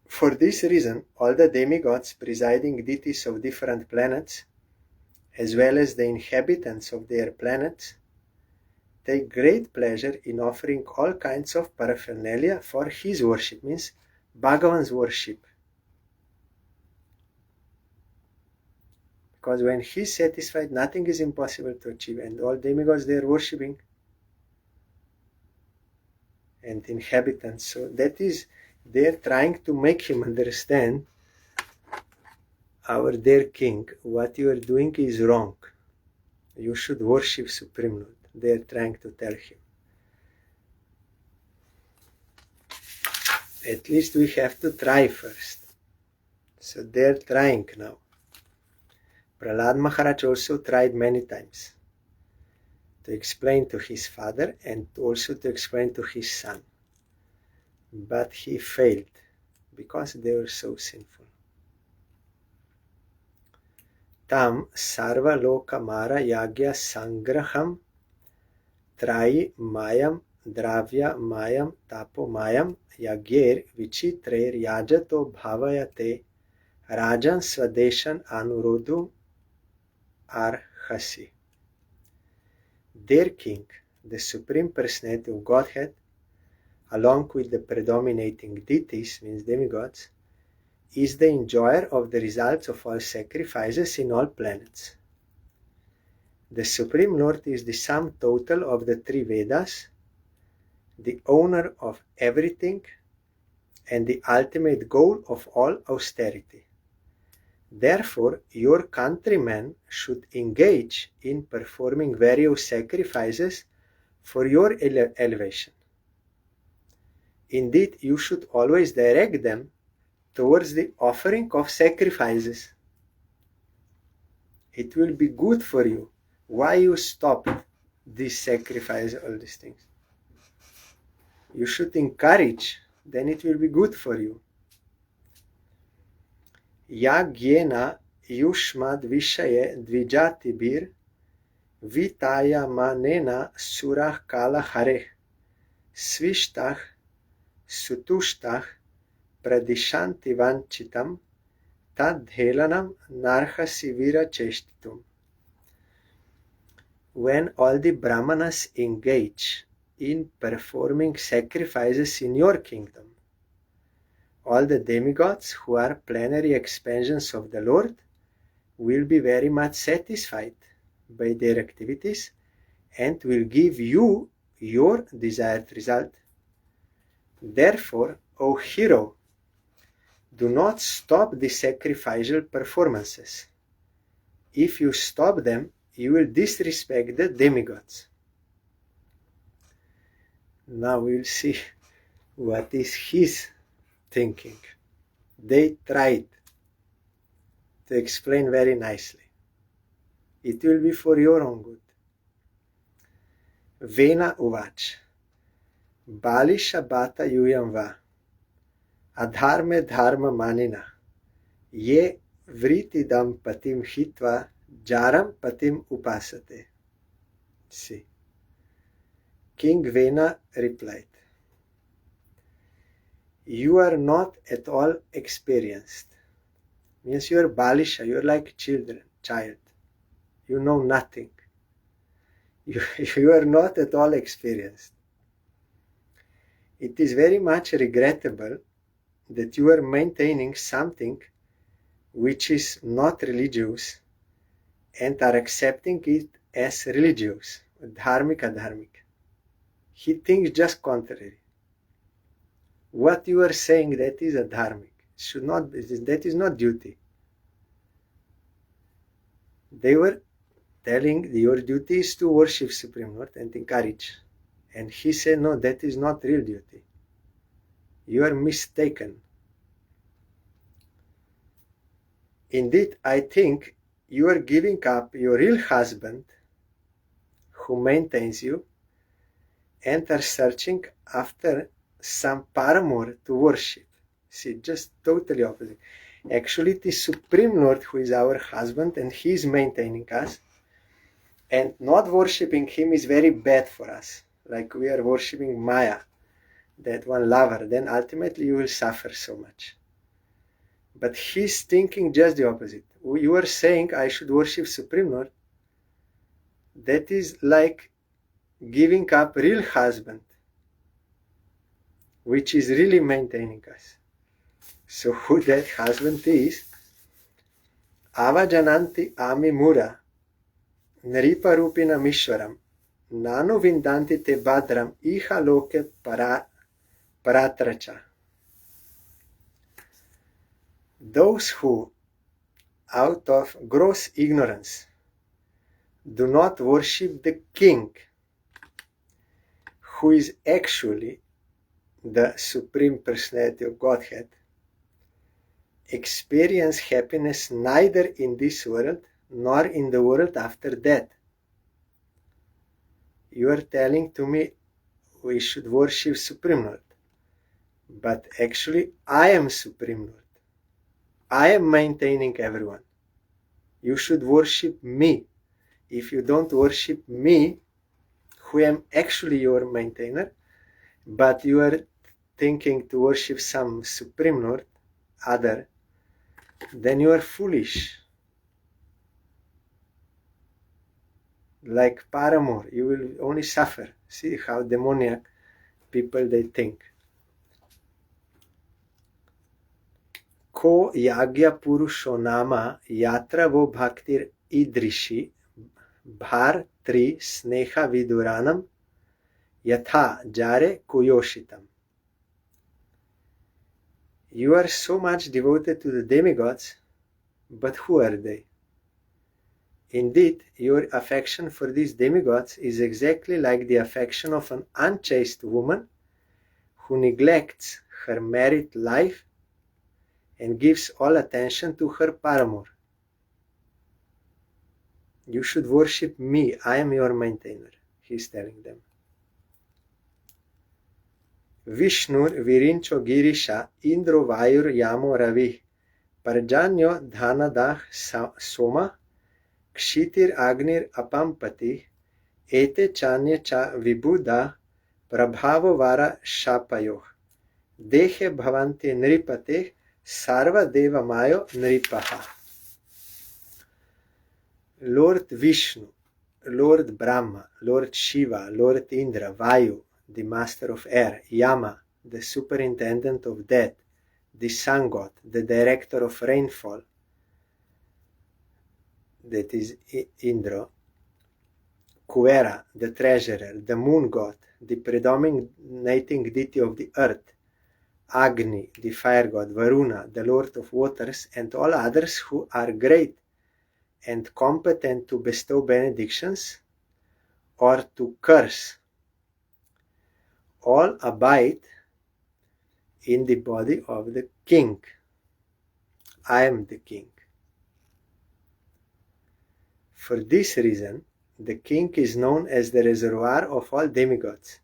For this reason, all the demigods, presiding deities of different planets, as well as the inhabitants of their planets, take great pleasure in offering all kinds of paraphernalia for his worship, means Bhagavan's worship. Because when he is satisfied, nothing is impossible to achieve, and all demigods they are worshipping and inhabitants. So that is, they are trying to make him understand, our dear king, what you are doing is wrong. You should worship Supreme Lord. They are trying to tell him. At least we have to try first. So they're trying now. Prahlad Maharaj also tried many times to explain to his father and also to explain to his son. But he failed because they were so sinful. Tam sarva loka mara yagya sangraham trai mayam dravya mayam tapo mayam yagyer vichitrer yajato bhavayate rajan swadeshan anurodhu arhasi. Their king, the Supreme Personality of Godhead, along with the predominating deities, means demigods, is the enjoyer of the results of all sacrifices in all planets. The Supreme Lord is the sum total of the three Vedas, the owner of everything, and the ultimate goal of all austerity. Therefore, your countrymen should engage in performing various sacrifices for your elevation. Indeed, you should always direct them towards the offering of sacrifices. It will be good for you. Why you stopped this sacrifice, all these things? You should encourage, then it will be good for you. Yagyena yushmad vishaye dvijatibir vitaya manena surah kala hare svishtach sutushtach pradishanti vanchitam tadhelanam narhasivira cheshtitum. When all the brahmanas engage in performing sacrifices in your kingdom, all the demigods who are plenary expansions of the Lord will be very much satisfied by their activities and will give you your desired result. Therefore, O hero, do not stop the sacrificial performances. If you stop them, you will disrespect the demigods. Now we'll see what is his thinking. They tried to explain very nicely. It will be for your own good. Vena uvach. Bali Shabata Yuyam va. Adharme dharma manina. Ye vritidam patim hitva jaram patim upasate. See. King Vena replied, you are not at all experienced. Means you are balisha, you are like child. You know nothing. You are not at all experienced. It is very much regrettable that you are maintaining something which is not religious and are accepting it as religious, dharmic. He thinks just contrary. What you are saying, that is a dharmic. That is not duty. They were telling your duty is to worship Supreme Lord and encourage. And he said, no, that is not real duty. You are mistaken. Indeed, I think you are giving up your real husband who maintains you and are searching after some paramour to worship. See, just totally opposite. Actually, it is Supreme Lord who is our husband and he is maintaining us. And not worshipping him is very bad for us. Like we are worshipping Maya, that one lover, then ultimately you will suffer so much. But he's thinking just the opposite. You are saying I should worship Supreme Lord. That is like giving up real husband, which is really maintaining us. So who that husband is? Avajananti ami mura nripa rupina mishwaram nanu vindanti te badram iha loke paratracha. Those who, out of gross ignorance, do not worship the king, who is actually the Supreme Personality of Godhead, experience happiness neither in this world nor in the world after death. You are telling to me we should worship Supreme Lord. But actually, I am Supreme Lord. I am maintaining everyone. You should worship me. If you don't worship me, who am actually your maintainer, but you are thinking to worship some Supreme Lord, other, then you are foolish. Like paramour, you will only suffer. See how demoniac people they think. Ko yagya purusho nama yatra vo bhaktir idrishi bhar tri sneha viduranam yatha jare kuyoshitam. You are so much devoted to the demigods, but who are they? Indeed, your affection for these demigods is exactly like the affection of an unchaste woman who neglects her married life and gives all attention to her paramour. You should worship me, I am your maintainer, he is telling them. Vishnur virincho girisha indro vayur yamo ravi parjanyo dhanadah soma kshitir agnir apampati ete chanya cha vibuddha prabhavo vara shapayoh dehe bhavanti nripate sarva deva mayo nripaha. Lord Vishnu, Lord Brahma, Lord Shiva, Lord Indra, Vayu, the master of air, Yama, the superintendent of death, the sun god, the director of rainfall, that is Indra, Kuvera, the treasurer, the moon god, the predominating deity of the earth, Agni, the fire god, Varuna, the lord of waters, and all others who are great and competent to bestow benedictions or to curse, all abide in the body of the king. I am the king. For this reason, the king is known as the reservoir of all demigods,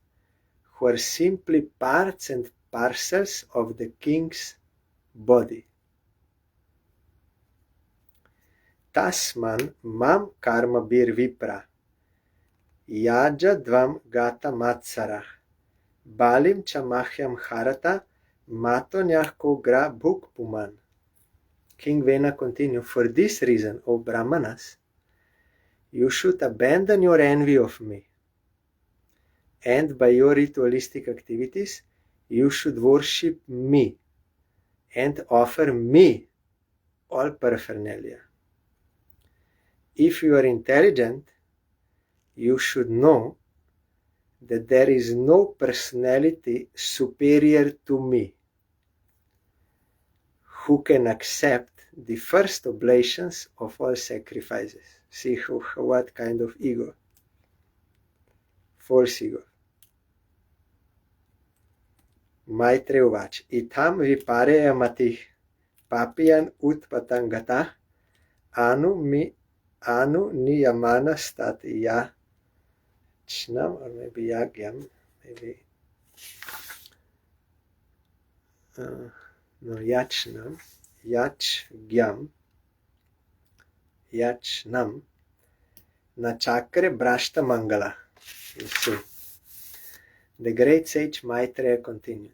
who are simply parts and parcels of the king's body. Tasman mam karma bir vipra, yaja dvam gata matsarah, balim chamahyam harata, matonyahko gra bhuk puman. King Vena continued, for this reason, O Brahmanas, you should abandon your envy of me, and by your ritualistic activities, you should worship me and offer me all paraphernalia. If you are intelligent, you should know that there is no personality superior to me who can accept the first oblations of all sacrifices. See what kind of ego. False ego. Maitreya Uvac. Itam vipareya matih papiyan utpatangata anu niyamana statiya chnam, or maybe yagyam, maybe no, yachnam, yachnam, nachakre brashta mangala. You see. The great sage Maitreya continued,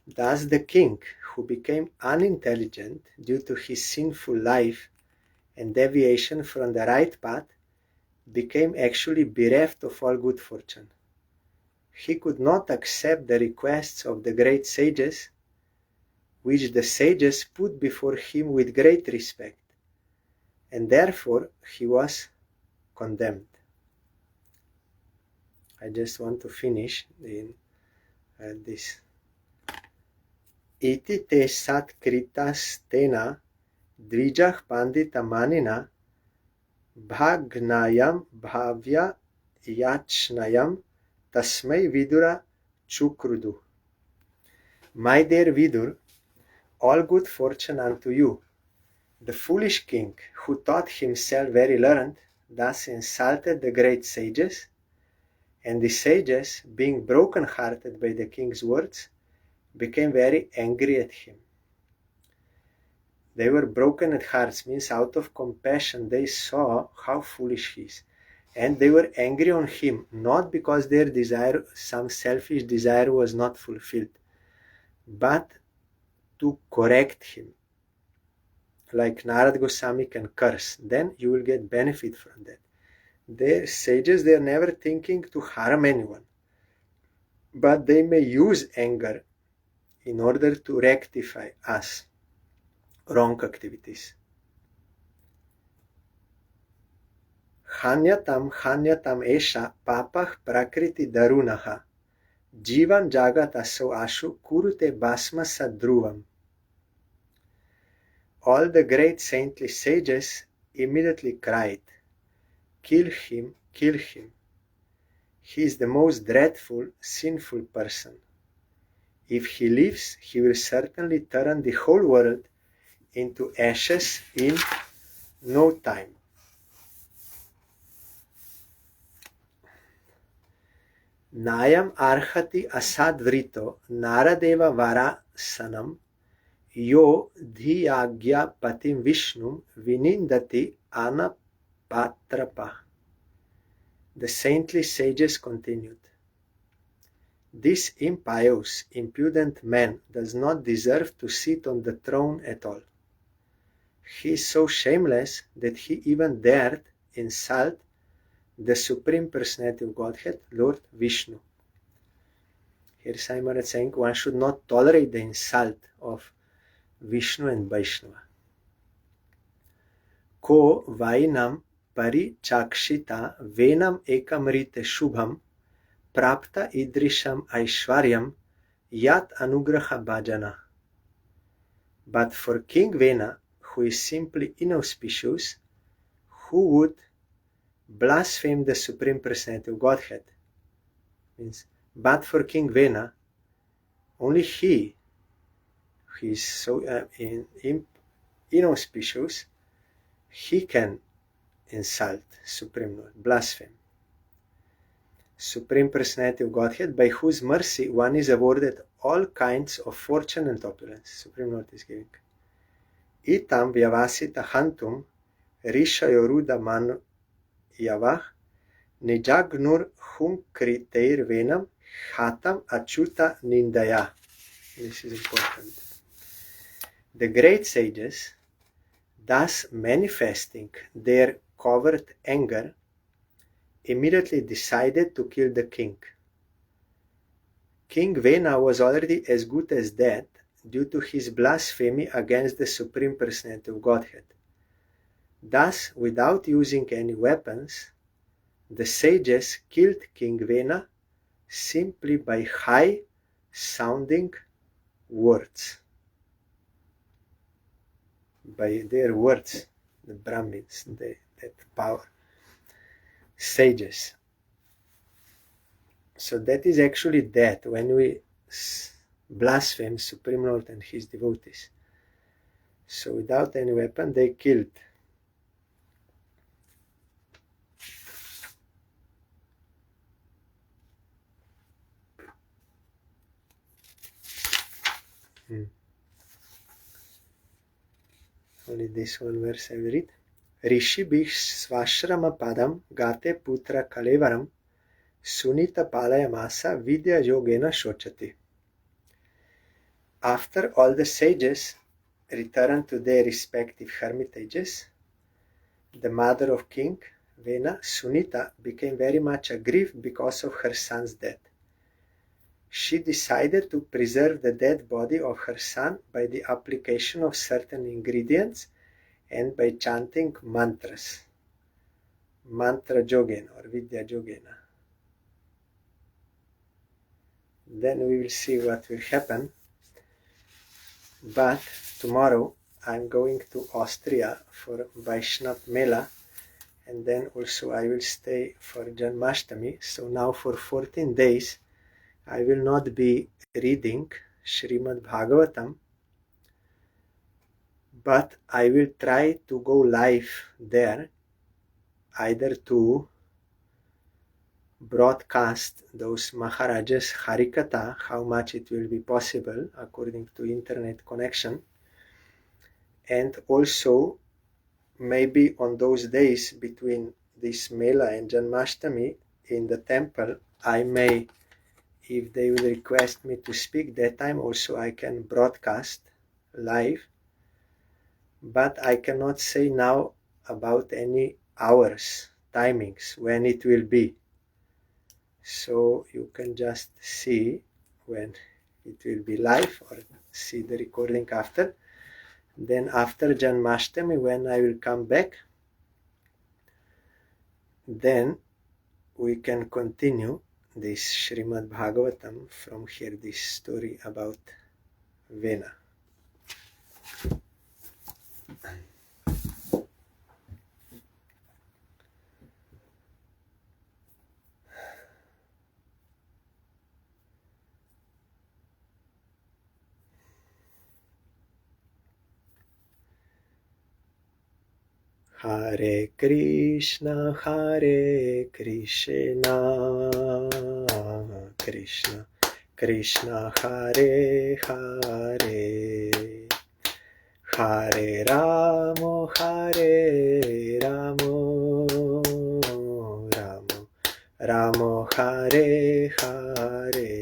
thus the king, who became unintelligent due to his sinful life and deviation from the right path, became actually bereft of all good fortune. He could not accept the requests of the great sages, which the sages put before him with great respect, and therefore he was condemned. I just want to finish in this. Iti te sat kritas tena dvijah pandita manina bhagnayam bhavya yachnayam tasmai vidura chukrudu. My dear Vidur, all good fortune unto you. The foolish king, who thought himself very learned, thus insulted the great sages, and the sages, being broken-hearted by the king's words, became very angry at him. They were broken at heart, means out of compassion they saw how foolish he is. And they were angry on him, not because their desire, some selfish desire was not fulfilled, but to correct him. Like Narad Goswami can curse, then you will get benefit from that. The sages, they are never thinking to harm anyone, but they may use anger in order to rectify us wrong activities. Hanyatam esha papah prakriti darunaha jivan jagat aso ashu kurute basma sadruvam. All the great saintly sages immediately cried, "Kill him, kill him. He is the most dreadful, sinful person. If he lives, he will certainly turn the whole world into ashes in no time." Nayam arhati asadvrito naradeva vara sanam yo dhiyagya patim vishnum vinindati anapatrapa. The saintly sages continued, "This impious, impudent man does not deserve to sit on the throne at all. He is so shameless that he even dared insult the Supreme Personality of Godhead, Lord Vishnu." Here Sai Maharaj is saying one should not tolerate the insult of Vishnu and Vaishnava. Ko vainam parichakshita venam ekamrite shubham prapta idrisham aishwaryam yat anugraha bhajana. But for King Vena, who is simply inauspicious, who would blaspheme the Supreme Personality of Godhead, means, but for King Vena, only he is so inauspicious, he can insult Supreme Lord, blaspheme Supreme Personality of Godhead, by whose mercy one is awarded all kinds of fortune and opulence. Supreme Lord is giving. Itam vyavasita hantum rishayoruda manu yavah nijagnur hum kriteir venam hatam achuta nindaya. This is important. The great sages, thus manifesting their covert anger, immediately decided to kill the king. King Vena was already as good as dead due to his blasphemy against the Supreme Personality of Godhead. Thus, without using any weapons, the sages killed King Vena simply by high-sounding words. By their words, the Brahmins, that power. Sages. So that is actually death when we blaspheme Supreme Lord and his devotees. So without any weapon, they killed. Only this one verse I will read. Rishi Svashrama Padam Gate Putra Kalevaram Sunita Palayamasa Vidya Yogena Shochati. After all the sages returned to their respective hermitages, the mother of King Vena, Sunita, became very much aggrieved because of her son's death. She decided to preserve the dead body of her son by the application of certain ingredients and by chanting mantras, mantra jogena or vidya jogena. Then we will see what will happen. But tomorrow I'm going to Austria for Vaishnav Mela, and then also I will stay for Janmashtami. So now for 14 days I will not be reading Srimad Bhagavatam, but I will try to go live there, either to broadcast those Maharajas Harikatha, how much it will be possible according to internet connection, and also maybe on those days between this Mela and Janmashtami in the temple, I may, if they will request me to speak that time, also I can broadcast live, but I cannot say now about any hours, timings, when it will be. So you can just see when it will be live or see the recording after. Then after Janmashtami, when I will come back, then we can continue this Srimad Bhagavatam from here, this story about Vena. Hare Krishna, Krishna Krishna, Hare Hare, Hare Ramo, Ramo Hare Hare,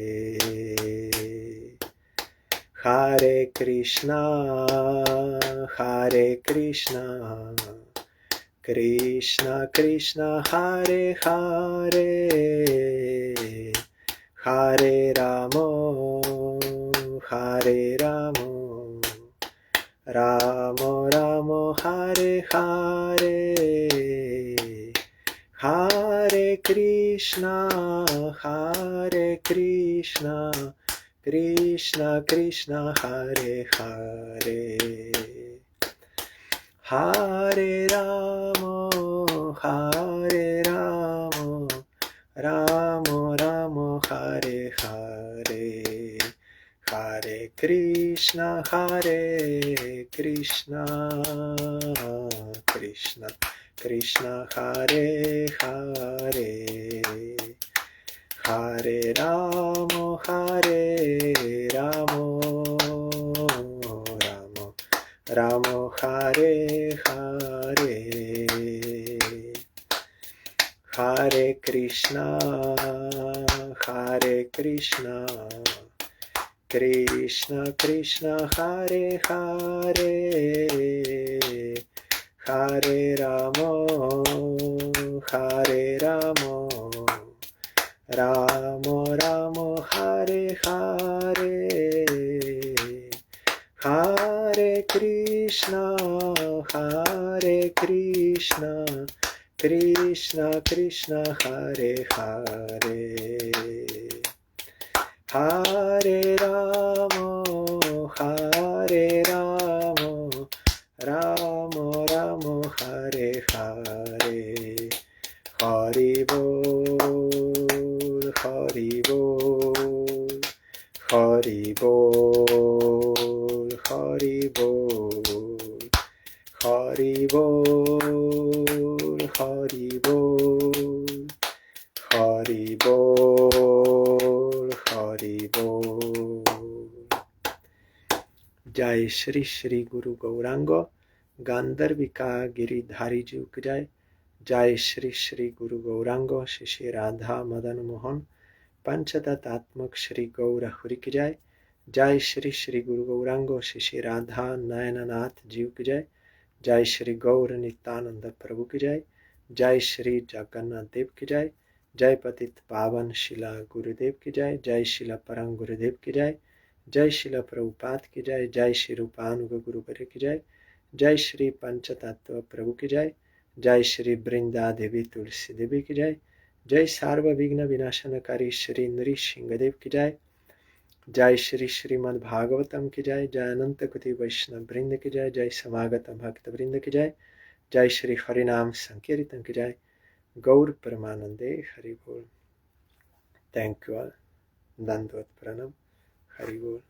Hare Krishna, Krishna Krishna, Hare Hare, Hare Ramo, Ramo Ramo, Hare Hare, Hare Krishna, Krishna Krishna, Hare Hare, Hare Ramo, Ramo Ramo, Hare Hare, Hare Krishna, Krishna Krishna, Hare Hare, Hare Ramo, Ramo Hare Hare, Hare Krishna, Krishna Krishna, Hare Hare, Hare Ramo, Ramo Ramo, Hare Hare, Hare Krishna, Krishna Krishna, Hare Hare, Hare Ramo, Ramo Ramo, Hare Hare, Hari Bol, Hari Bol, Hari Bol, Hari Bol, Hari Bol, Hari Bol, Hari Bol, Hari Bol. Jai Shri Shri Guru Gauranga, Gandharvika Giridhari Ji ki Jai. Jai Shri Shri Guru Gauranga, Shri Radha Madan Mohan, Panchatatatmak Shri Gaura Huri ki Jai. Jai Shri Shri Guru Gauranga, Shri Radha Nayananath Ji ki Jai. Jai Shri Gaur Nityananda Prabhu ki Jai. Jai Shri Jagannath Dev ki Jai. Jai Patit Pavan Shila Gurudev ki Jai. Jai Shila Parang Gurudev ki Jai. Jai Shila Prabhupada ki Jai. Jai Shri Rupanuga Guru Pare ki Jai. Jai Shri Panchatattva Prabhu ki Jai. Jai Shri Brinda Devi Tulsi Devi ki Jai. Jai Sarva Vigna Vinashanakari Shri Nrishingadev ki Jai. Jai Shri Srimad Bhagavatam ki Jai. Jai Ananta Kuti Vaishnav Brinda ki Jai. Jai Samagata Bhakta Brinda ki Jai. Jai Shri Harinam Sankirtan ki Jai. Gaur Paramanande Hari Bol. Thank you all. Dandvat Pranam. Hari Bol.